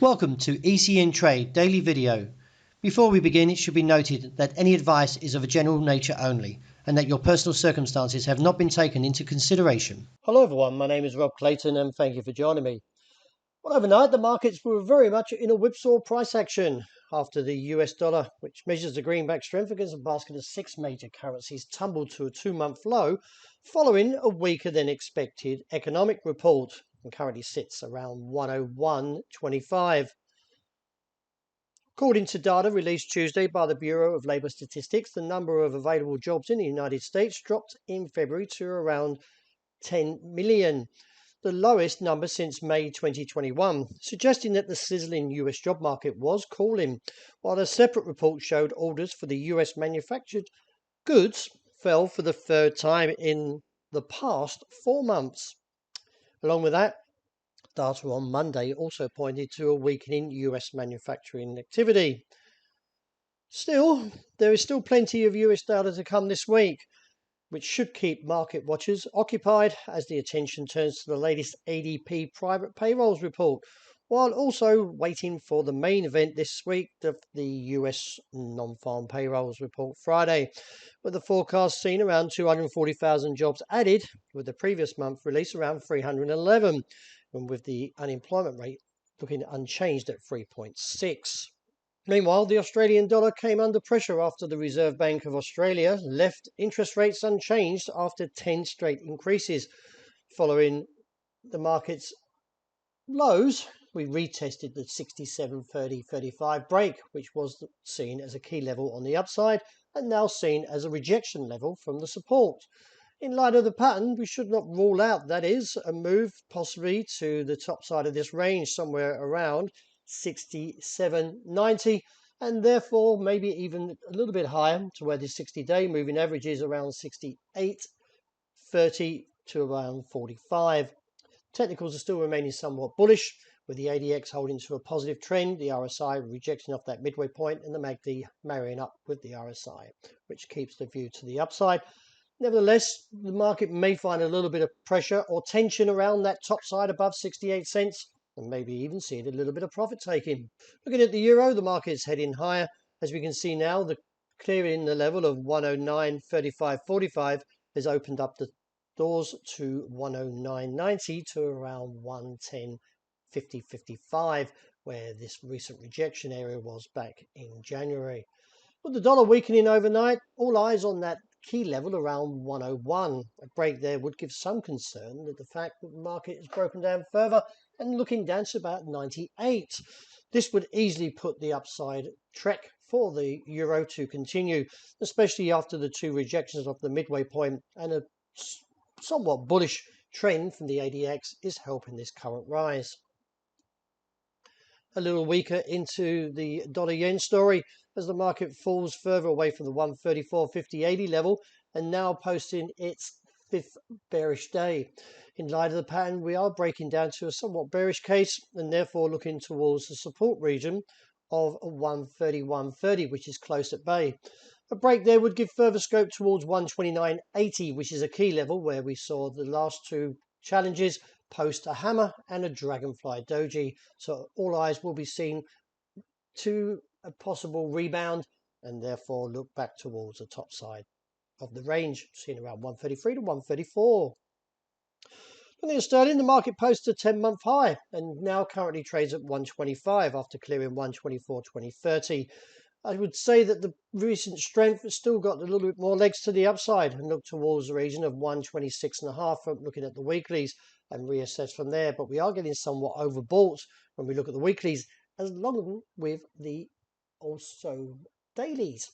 Welcome to ECNTRADE Daily Video. Before we begin, it should be noted that any advice is of a general nature only and that your personal circumstances have not been taken into consideration. Hello everyone, my name is Rob Clayton and thank you for joining me. Well, overnight the markets were very much in a whipsaw price action after the US dollar, which measures the greenback strength against a basket of 6 major currencies, tumbled to a 2-month low following a weaker than expected economic report and currently sits around 101.25. According to data released Tuesday by the Bureau of Labor Statistics, the number of available jobs in the United States dropped in February to around 10 million, the lowest number since May 2021, suggesting that the sizzling US job market was cooling, while a separate report showed orders for the US manufactured goods fell for the third time in the past 4 months. Along with that, data on Monday also pointed to a weakening US manufacturing activity. Still, there is still plenty of US data to come this week, which should keep market watchers occupied as the attention turns to the latest ADP private payrolls report, while also waiting for the main event this week of the US non-farm payrolls report Friday, with the forecast seen around 240,000 jobs added, with the previous month release around 311, and with the unemployment rate looking unchanged at 3.6. Meanwhile, the Australian dollar came under pressure after the Reserve Bank of Australia left interest rates unchanged after 10 straight increases. Following the market's lows, we retested the 67.30-35 break, which was seen as a key level on the upside and now seen as a rejection level from the support. In light of the pattern, we should not rule out, that is, a move possibly to the top side of this range somewhere around 67.90, and therefore maybe even a little bit higher to where the 60-day moving average is around 68.30 to around 45. Technicals are still remaining somewhat bullish, with the ADX holding to a positive trend, the RSI rejecting off that midway point, and the MACD marrying up with the RSI, which keeps the view to the upside. Nevertheless, the market may find a little bit of pressure or tension around that top side above 68 cents, and maybe even see a little bit of profit taking. Looking at the euro, the market is heading higher. As we can see now, the clearing the level of 109.35.45 has opened up the doors to 109.90 to around 110.50.55, where this recent rejection area was back in January. With the dollar weakening overnight, all eyes on that key level around 101. A break there would give some concern that the fact that the market is broken down further and looking down to about 98. This would easily put the upside trek for the euro to continue, especially after the 2 rejections of the midway point, and a somewhat bullish trend from the ADX is helping this current rise. A little weaker into the dollar yen story as the market falls further away from the 134.50.80 level and now posting its 5th bearish day. In light of the pattern, we are breaking down to a somewhat bearish case and therefore looking towards the support region of 131.30, which is close at bay. A break there would give further scope towards 129.80, which is a key level where we saw the last 2 challenges post a hammer and a dragonfly doji. So all eyes will be seen to a possible rebound and therefore look back towards the top side of the range, seen around 133 to 134. Looking at sterling, the market posted a 10-month high and now currently trades at 125 after clearing 124.20.30. I would say that the recent strength has still got a little bit more legs to the upside and look towards the region of 126.5 from looking at the weeklies and reassess from there. But we are getting somewhat overbought when we look at the weeklies, as long with the also dailies,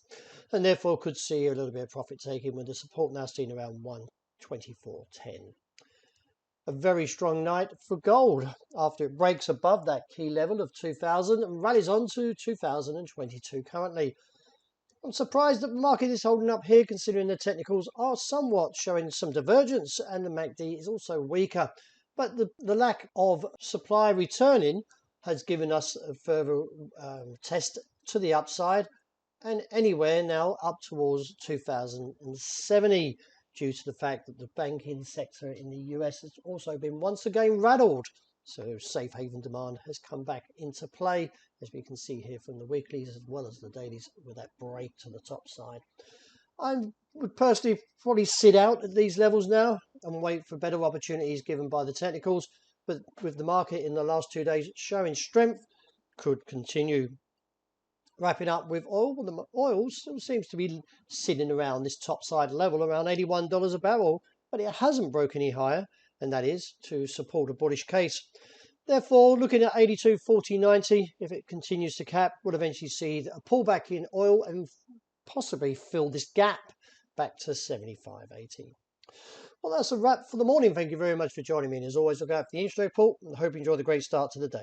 and therefore could see a little bit of profit taking with the support now seen around 124.10. A very strong night for gold after it breaks above that key level of 2000 and rallies on to 2022 currently. I'm surprised that the market is holding up here considering the technicals are somewhat showing some divergence and the MACD is also weaker. But the lack of supply returning has given us a further test to the upside and anywhere now up towards 2070. Due to the fact that the banking sector in the US has also been once again rattled. So safe haven demand has come back into play, as we can see here from the weeklies as well as the dailies, with that break to the top side. I would personally probably sit out at these levels now and wait for better opportunities given by the technicals, but with the market in the last 2 days showing strength, could continue. Wrapping up with oil, well, the oil still seems to be sitting around this top side level around $81 a barrel, but it hasn't broken any higher, and that is to support a bullish case. Therefore, looking at 82.40.90, if it continues to cap, we'll eventually see a pullback in oil and possibly fill this gap back to 75.80. Well, that's a wrap for the morning. Thank you very much for joining me. And as always, look out for the intraday report, and I hope you enjoy the great start to the day.